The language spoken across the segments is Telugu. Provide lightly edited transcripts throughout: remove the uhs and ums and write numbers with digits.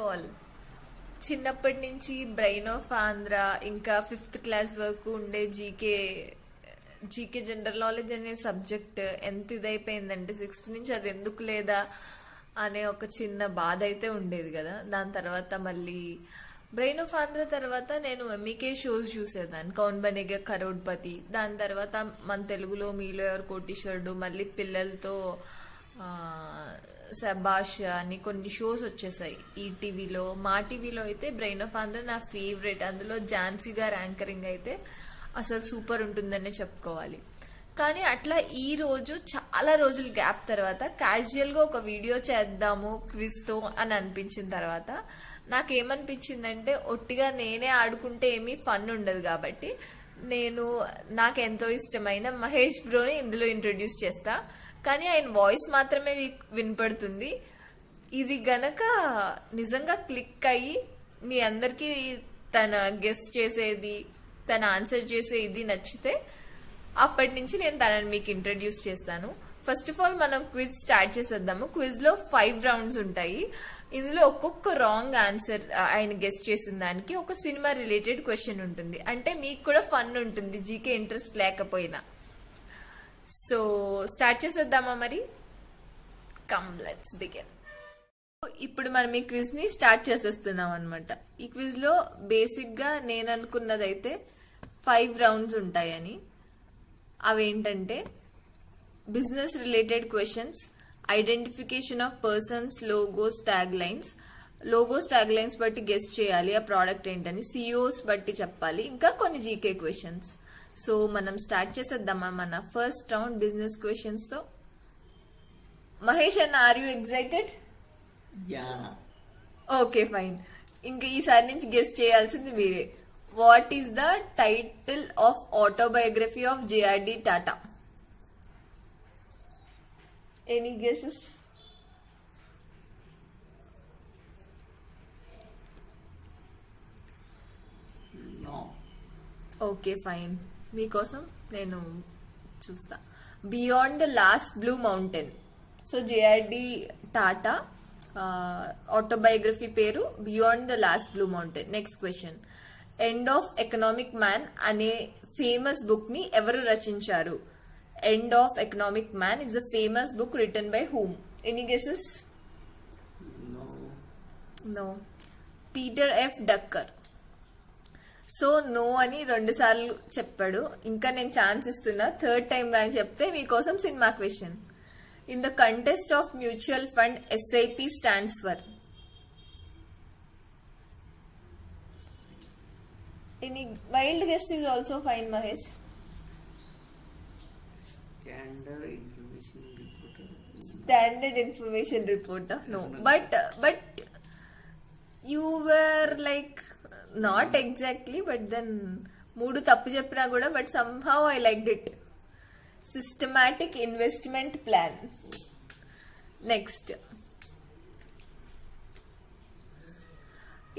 ఆల్. చిన్నప్పటి నుంచి బ్రెయిన్ ఆఫ్ ఆంధ్ర ఇంకా 5th క్లాస్ వరకు ఉండే జీకే జనరల్ నాలెడ్జ్ అనే సబ్జెక్ట్ ఎంత ఇదైపోయిందంటే 6th నుంచి అది ఎందుకు లేదా అనే ఒక చిన్న బాధ అయితే ఉండేది కదా. దాని తర్వాత మళ్ళీ బ్రెయిన్ ఆఫ్ ఆంధ్ర తర్వాత నేను ఎంఈకే షోస్ చూసేదాన్ని, కౌన్ బనేగా కరోడ్పతి. దాని తర్వాత మన తెలుగులో మీలో ఎవరు కోటీశ్వరుడు, మళ్ళీ పిల్లలతో శబాష్ అని కొన్ని షోస్ వచ్చేసాయి ఈటీవీలో. మా టీవీలో అయితే బ్రెయిన్ ఆఫ్ ఆంధ్ర నా ఫేవరెట్. అందులో ఝాన్సీ గారు యాంకరింగ్ అయితే అసలు సూపర్ ఉంటుందనే చెప్పుకోవాలి. కానీ అట్లా ఈ రోజు చాలా రోజుల గ్యాప్ తర్వాత క్యాజువల్ గా ఒక వీడియో చేద్దాము క్విజ్ తో అని అనిపించిన తర్వాత నాకేమనిపించిందంటే ఒట్టిగా నేనే ఆడుకుంటే ఏమీ ఫన్ ఉండదు కాబట్టి నాకు ఎంతో ఇష్టమైన మహేష్ బ్రోని ఇందులో ఇంట్రొడ్యూస్ చేస్తా. కానీ ఆయన వాయిస్ మాత్రమే వినపడుతుంది. ఇది గనక నిజంగా క్లిక్ అయ్యి మీ అందరికీ తన గెస్ చేసేది, తన ఆన్సర్ చేసే ఇది నచ్చితే అప్పటి నుంచి నేను తనని మీకు ఇంట్రడ్యూస్ చేస్తాను. ఫస్ట్ ఆఫ్ ఆల్ మనం క్విజ్ స్టార్ట్ చేసేద్దాము. క్విజ్ లో 5 రౌండ్స్ ఉంటాయి. ఇందులో ఒక్కొక్క రాంగ్ ఆన్సర్ ఆయన గెస్ట్ చేసిన దానికి ఒక సినిమా రిలేటెడ్ క్వశ్చన్ ఉంటుంది. అంటే మీకు కూడా ఫన్ ఉంటుంది జీకే ఇంట్రెస్ట్ లేకపోయినా. సో స్టార్ట్ చేసేద్దామా మరి? Come let's begin. ఇప్పుడు మనం ఈ క్విజ్ ని స్టార్ట్ చేసేస్తున్నాం అనమాట. ఈ క్విజ్ లో బేసిక్ గా నేను అనుకున్నదైతే 5 రౌండ్స్ ఉంటాయని. అవేంటంటే business related questions, identification of persons, logos, tag lines బట్టి గెస్ట్ చేయాలి ఆ ప్రోడక్ట్ ఏంటని, సిఇఓస్ బట్టి చెప్పాలి, ఇంకా కొన్ని జీకే క్వశ్చన్స్. సో మనం స్టార్ట్ చేసేద్దామా మన ఫస్ట్ రౌండ్ బిజినెస్ క్వశ్చన్స్ తో. మహేష్ అన్న, are you excited? Okay fine. ఇంకా ఈసారి నుంచి గెస్ట్ చేయాల్సింది మీరే. What is the title of autobiography of JRD Tata? Any guesses? Okay fine, మీకోసం నేను చూస్తా. Beyond the last blue mountain. So JRD Tata autobiography పేరు beyond the last blue mountain. Next question, end of economic man అనే ఫేమస్ బుక్ ని ఎవరు రచించారు? End of economic man is the famous book written by whom? Any guesses? No. Peter F Drucker. So no అని 2 సార్లు చెప్పాడు. ఇంకా నేను ఛాన్స్ ఇస్తున్నా, 3rd టైం కానీ చెప్తే మీకోసం cinema question. In the contest of mutual fund SIP stands for? Any wild guess is also fine Mahesh. Standard information reporter? No. But you were like not exactly, but then 3 తప్పు చెప్పినా కూడా but somehow I liked it. Systematic investment plan. Next,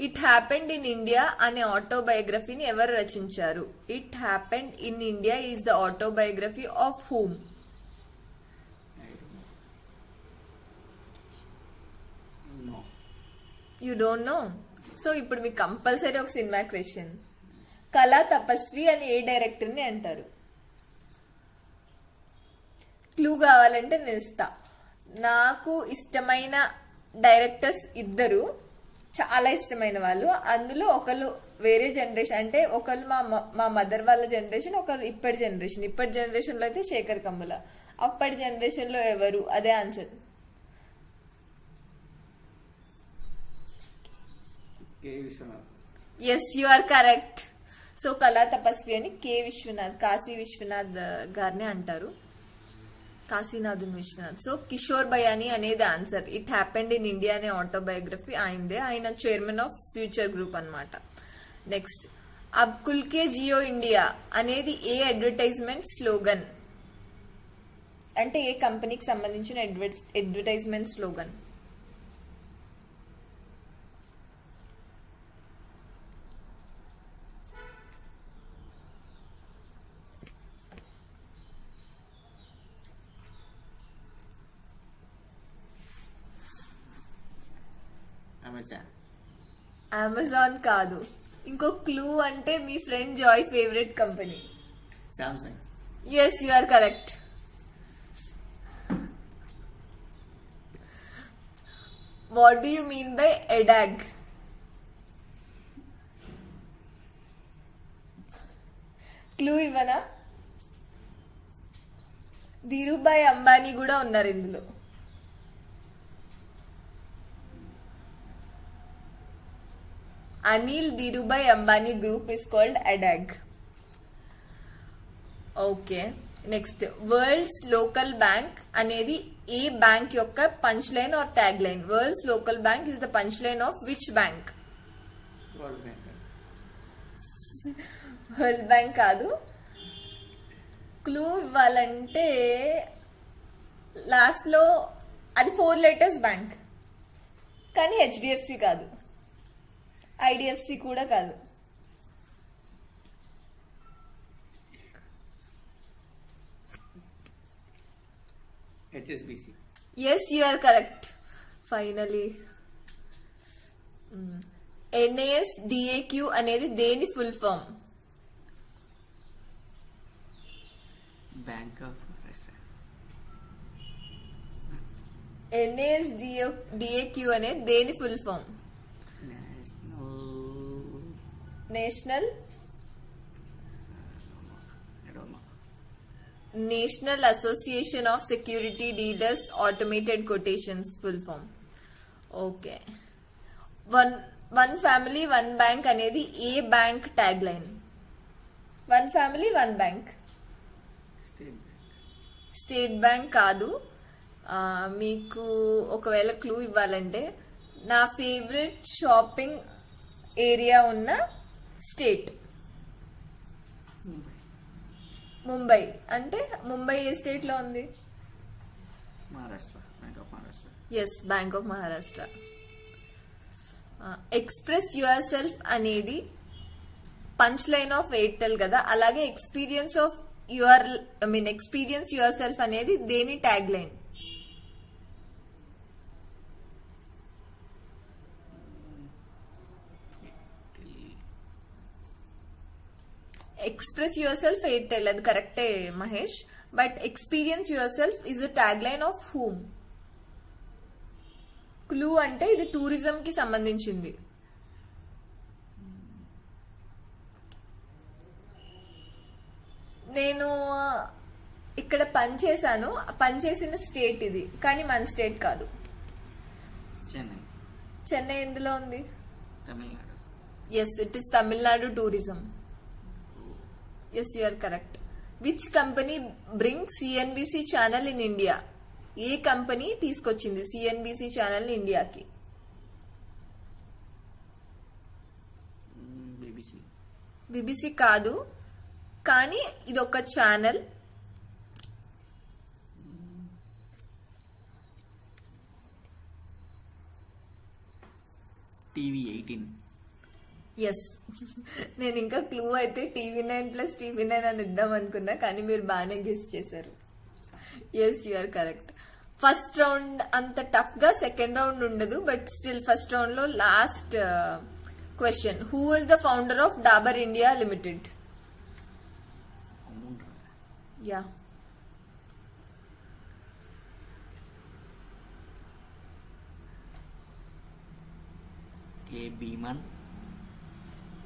it happened in India అనే ఆటోబయోగ్రఫీని ఎవరు రచించారు? It happened in India is the autobiography of whom? You don't know? So ఇప్పుడు మీకు కంపల్సరీ ఒక సినిమా క్వశ్చన్. కళా తపస్వి అని ఏ డైరెక్టర్ ని అంటారు? క్లూ కావాలంటే నేను ఇస్తా. నాకు ఇష్టమైన డైరెక్టర్స్ 2, చాలా ఇష్టమైన వాళ్ళు. అందులో ఒకళ్ళు వేరే జనరేషన్, అంటే ఒకళ్ళు మా మదర్ వాళ్ళ జనరేషన్, ఒకళ్ళు ఇప్పటి జనరేషన్ లో అయితే శేఖర్ కమ్ముల. అప్పటి జనరేషన్ లో ఎవరు? అదే answer. Yes, you are correct. So కళా తపస్వి అని కాశీ విశ్వనాథ్ గారిని అంటారు, కాశీనాథున్ విశ్వనాథ్. సో కిషోర్ బయాని అనేది answer. It happened in India అనే ఆటోబయోగ్రఫీ ఆయనదే. ఆయన చైర్మన్ ఆఫ్ ఫ్యూచర్ గ్రూప్ అన్నమాట. నెక్స్ట్, అబ్ కుల్కే జియో ఇండియా అనేది ఏ అడ్వర్టైజ్మెంట్ స్లోగన్? అంటే ఏ కంపెనీకి సంబంధించిన అడ్వర్టైజ్మెంట్ స్లోగన్? Amazon. అమెజాన్ కాదు. ఇంకో క్లూ అంటే మీ friend Joy favourite company. Samsung. Yes, you are correct. What do you mean by ADAG? Clue ఇవ్వనా? ధీరుభాయ్ అంబానీ కూడా ఉన్నారు ఇందులో. Anil Dhirubhai Ambani group is called ADAG. Okay, next. World's local bank అనేది ఏ బ్యాంక్ యొక్క punch line or tag line? World's local bank is the punch line of which bank? World bank. World bank కాదు. క్లూ ఇవ్వాలంటే లాస్ట్ లో అది 4 letters బ్యాంక్, కానీ హెచ్డిఎఫ్సి కాదు, ఐడిఎఫ్సి కూడా కాదు. HSBC. Yes, you are correct. Finally. NASDAQ అనేది దేని full form? Bank of Maharashtra. NASDAQ అనేది దేని full form? National national association of security dealers automated quotations full form. Okay. One family one bank అనేది ఏ bank tag line? One family one bank. State bank కాదు. మీకు ఒకవేళ క్లూ ఇవ్వాలంటే నా ఫేవరెట్ షాపింగ్ ఏరియా ఉన్న స్టేట్ ముంబై. అంటే ముంబై ఏ స్టేట్ లో ఉంది? Maharashtra. Bank of Maharashtra. Yes, Bank of Maharashtra. Express your self అనేది పంచ్ లైన్ ఆఫ్ ఎయిర్టెల్ కదా, అలాగే ఎక్స్పీరియన్స్ యువర్ సెల్ఫ్ అనేది దేని tag line? Express your self Airtel, అది కరెక్టే Mahesh. But experience your self is the tag line of whom? Clue అంటే ఇది టూరిజం కి సంబంధించింది. నేను ఇక్కడ పనిచేశాను, పనిచేసిన స్టేట్ ఇది, కానీ మన స్టేట్ కాదు. చెన్నై. చెన్నై ఎందులో ఉంది? Tamil Nadu. Yes, it is Tamil Nadu tourism. Yes, you are correct. Which company bring CNBC channel in India? ఏ కంపెనీ తీసుకొచ్చింది సిఎన్బిసి ఛానల్ ఇండియాకి? బీబీసీ కాదు, కానీ ఇది ఒక ఛానల్. TV18. ఎస్. నేను ఇంకా క్లూ అయితే TV9+TV9 అని ఇద్దాం అనుకున్నా, కానీ మీరు బాగానే గెస్ చేశారు. Yes, you are correct. First round అంత టఫ్ గా సెకండ్ రౌండ్ ఉండదు, బట్ స్టిల్ ఫస్ట్ రౌండ్ లో last question. Who was the founder of Dabur India Limited? Yeah.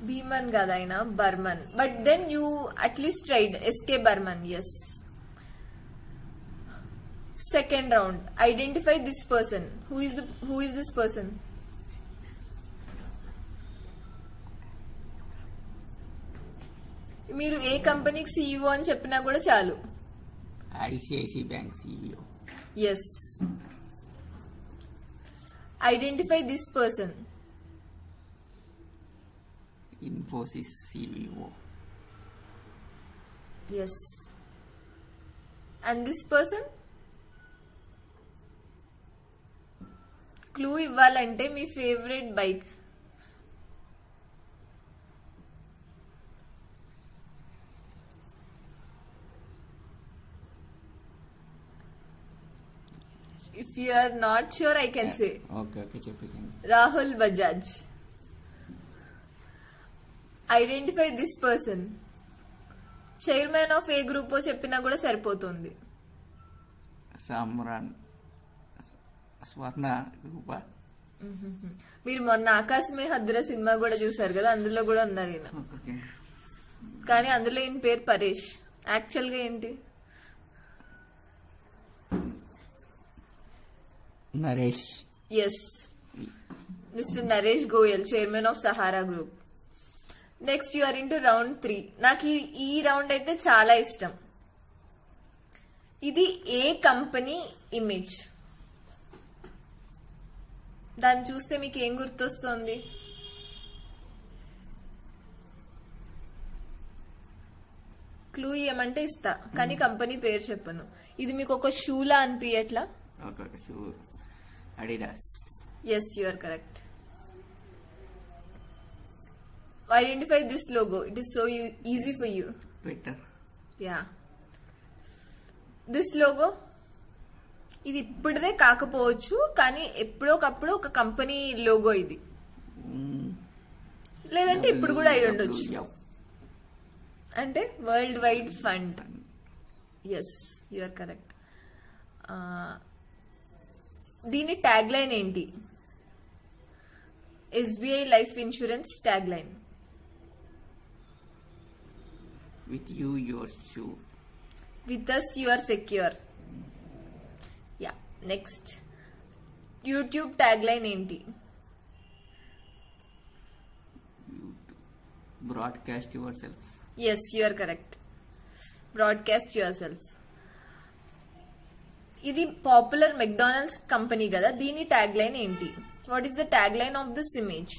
భీమన్ కదా ఆయన, Burman. But then you at least tried. SK Burman. Yes. Second round. Identify this person. Who is this person? మీరు ఏ కంపెనీకి సీఈఓ అని చెప్పినా కూడా చాలు. ICICI bank CEO. Yes. Identify this person. Infosys CEO. Yes. And this person? Clue ఇవ్వాలంటే మీ favourite bike. If you are not sure, I can say. Okay, చెప్పేసి. Rahul Bajaj. Identify this person. Chairman of A group చెప్పినా కూడా సరిపోతుంది. సామ్రాన్ స్వర్ణ రూప. మీరు మొన్న ఆకాశమే హద్దుర సినిమా కూడా చూసారు కదా, అందులో కూడా ఉన్నారు ఈయన. ఓకే. కానీ అందులో ఈయన పేరు పరేష్. యాక్చువల్ గా ఏంటి? Naresh. Yes, mister Naresh Goyal, chairman of Sahara Group. Next you are into round 3. నాకు ఈ రౌండ్ అయితే చాలా ఇష్టం. ఇది ఏ కంపెనీ ఇమేజ్? దాన్ని చూస్తే మీకు ఏం గుర్తొస్తుంది? క్లూ ఏమంటే ఇస్తా, కానీ కంపెనీ పేరు చెప్పను. ఇది మీకు ఒక షూలా అనిపించట్లా? Okay, shoe Adidas. Yes, you are correct. Identify this logo. It is so easy for you. Twitter. Ya, this logo ఇది ఇప్పుడుదే కాకపోవచ్చు, కానీ ఎప్పుడోకప్పుడు ఒక కంపెనీ లోగో ఇది. లేదంటే ఇప్పుడు కూడా అయి ఉండొచ్చు. అంటే world wide fund. Yes, you are correct. దీని ట్యాగ్ లైన్ ఏంటి? SBI life insurance tag line. With you your shoe. With us you are secure. Ya, next YouTube tag line ఏంటి? Broadcast yourself. Yes, you are correct. Broadcast yourself. ఇది పాపులర్ మెక్డానల్డ్స్ కంపెనీ కదా, దీని ట్యాగ్ లైన్ ఏంటి? What is the tag line of this image?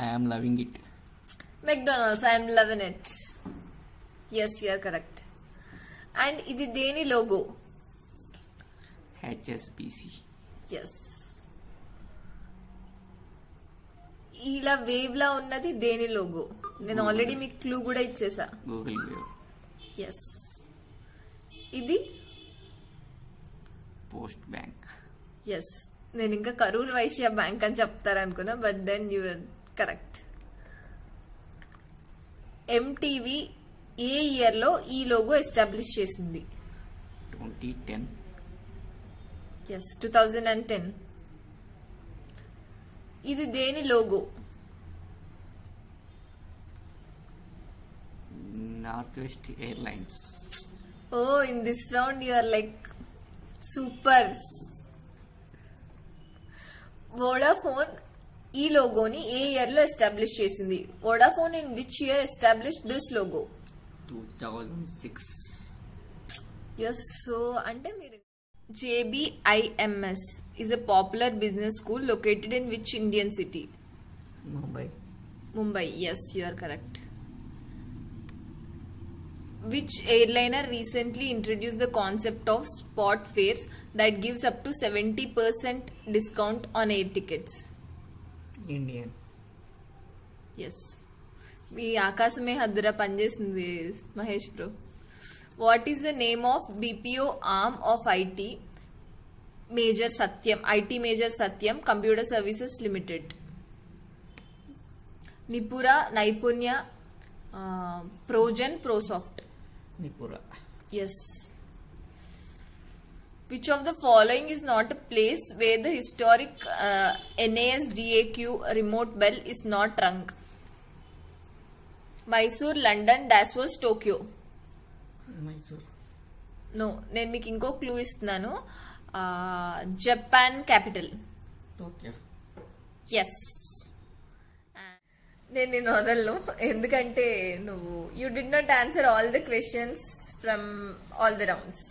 I am loving it. McDonald's, I'm loving it. Yes, you are correct. And ఇది దేని లోగో? హెచ్ఎస్బిసి. ఎస్. ఇలా వేవ్ లా ఉన్నది దేని లోగో? నేను ఆల్రెడీ మీకు క్లూ కూడా ఇచ్చేసా. Google wave. ఎస్. ఇది పోస్ట్ బ్యాంక్. ఎస్, నేను ఇంకా కరూర్ వైశ్య బ్యాంక్ అని చెప్తారనుకున్నా, but then you are correct. MTV ఏ ఇయర్ లో ఈ లోగో ఎస్టాబ్లిష్ చేసింది? 2010. ఎస్, 2010. ఇది దేని logo? North West Airlines. Oh, in this round you are like super. Vodafone ఈ లోగోని ఏ ఇయర్ లో ఎస్టాబ్లిష్ చేసింది? Vodafone in which year establish this logo? 2006. Yes. So అంటే మీరు JBIMS is a popular business school located in which Indian city? Mumbai. Mumbai. Yes, you are correct. Which airliner recently introduced the concept of spot fares that gives up to 70% discount on air tickets? Indian. Yes. మీ ఆకాశమే హద్దురా పనిచేసింది Mahesh bro. What is the name of BPO arm of IT major Satyam computer services limited? Nipura, Naipunya, ప్రోజన్, Prosoft. Nipura. Yes. Which of the following is not a place where the historic NASDAQ remote bell is not rung? Mysore, London, Dasvos, Tokyo. Mysore. No, నేను మీకు ఇంకో క్లూ ఇస్తున్నాను. Japan capital. టోక్యో. ఎస్. నేను నిన్ను వదలను, ఎందుకంటే నువ్వు you did not answer all the questions from all the rounds,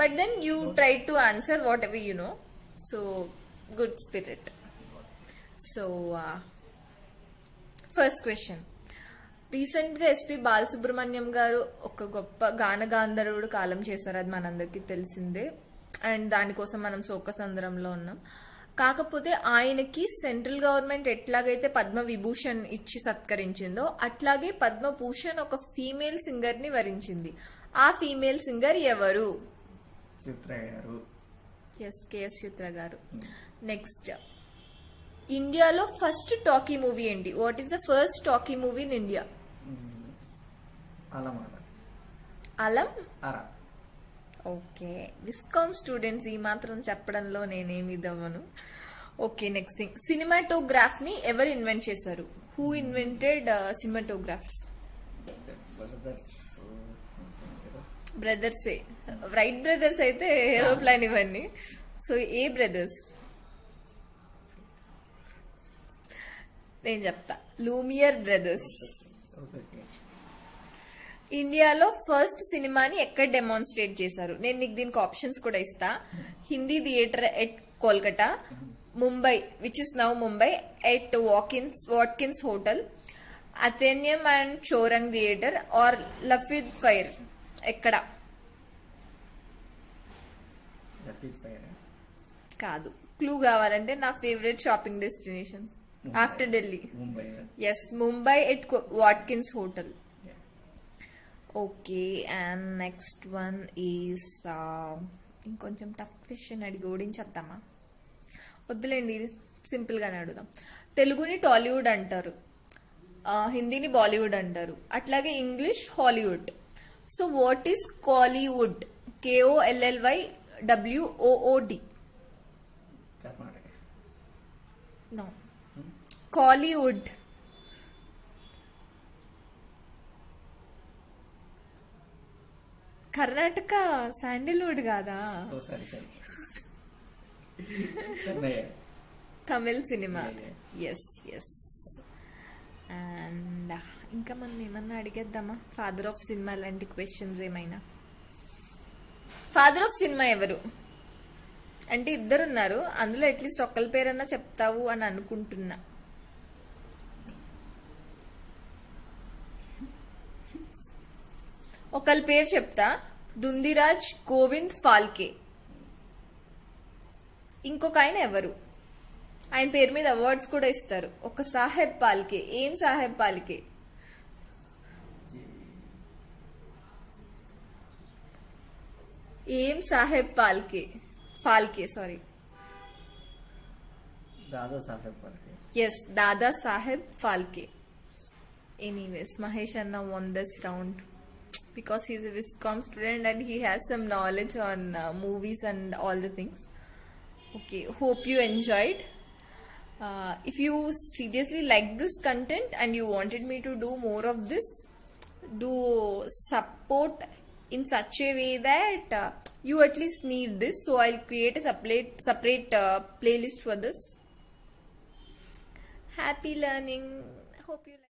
but then you try to answer whatever you know. So good spirit. So first question. Recent గా ఎస్పి బాలసుబ్రహ్మణ్యం గారు ఒక గొప్ప గానగాంధర్వుడు కాలం చేశారు, అది మనందరికీ తెలిసిందే. అండ్ దానికోసం మనం శోకసంద్రంలో ఉన్నాం. కాకపోతే ఆయనకి సెంట్రల్ గవర్నమెంట్ ఎట్లాగైతే పద్మ విభూషణ్ ఇచ్చి సత్కరించిందో అట్లాగే పద్మభూషణ్ ఒక ఫీమేల్ సింగర్ ని వరించింది. ఆ ఫీమేల్ సింగర్ ఎవరు? చిత్ర గారు. ఎస్, కేఎస్ చిత్ర గారు. నెక్స్ట్, ఇండియాలో ఫస్ట్ టాకీ మూవీ ఏంటి? What is the first talkie movie in India? అలమాట Alam. Ara okay, viscom students ఈ మాత్రం చెప్పడంలో నేనేమి ఇదవ్వను. ఓకే, నెక్స్ట్ థింగ్, సినిమాటోగ్రాఫ్ ని ఎవరు ఇన్వెంట్ చేశారు? Who invented cinematograph? బ్రదర్సే. రైట్ బ్రదర్స్ అయితే ఏరోప్లాన్ ఇవన్నీ. సో ఏ బ్రదర్స్? నేను చెప్తా, లూమియర్ బ్రదర్స్. ఇండియాలో ఫస్ట్ సినిమాని ఎక్కడ డెమాన్స్ట్రేట్ చేశారు? నేను నీకు దీనికి ఆప్షన్స్ కూడా ఇస్తా. Hindi theatre at Kolkata, Mumbai which is now Mumbai, at Watkins hotel, Athenaeum and Chowringhee theatre, or లఫిద్ ఫైర్. ఎక్కడ? కాదు, క్లూ కావాలంటే నా favourite shopping destination after Delhi. Yes, Mumbai at Watkins hotel. Okay, and next one is ఇంకొంచెం టఫ్ క్వశ్చన్ అడిగి ఓడించేద్దామా? వద్దులేండి, సింపుల్ గానే అడుగుదాం. తెలుగుని టాలీవుడ్ అంటారు, హిందీని బాలీవుడ్ అంటారు, అట్లాగే English Hollywood. So what is Kollywood? KOLLYWOOD. No, Kollywood. Karnataka sandalwood కాదా? Tamil cinema. Yes yes. And ఇంకా మనం ఏమన్నా అడిగేద్దామా? ఫాదర్ ఆఫ్ సినిమా లాంటి క్వశ్చన్స్ ఏమైనా? ఫాదర్ ఆఫ్ సినిమా ఎవరు అంటే ఇద్దరున్నారు, అందులో అట్లీస్ట్ ఒక్కరి పేరన్నా చెప్తావు అని అనుకుంటున్నా. ఒకళ్ళ పేరు చెప్తా, దుందిరాజ్ గోవింద్ ఫాల్కే. ఇంకొక ఆయన ఎవరు? ఆయన పేరు మీద అవార్డ్స్ కూడా ఇస్తారు. ఒక సాహెబ్ పాల్కే. ఏం సాహెబ్ పాల్కే? ఏం Saheb Phalke? Phalke, sorry. Dada Saheb Phalke. Yes, Dada Saheb Phalke. Anyways, Mahesh అన్న won this round because he's a Viscom student and he has some knowledge on movies and all the things. Okay, hope you enjoyed. If you seriously like this content and you wanted me to do more of this, do support in such a way that you at least need this. So I'll create a separate playlist for this. Happy learning. Hope you like.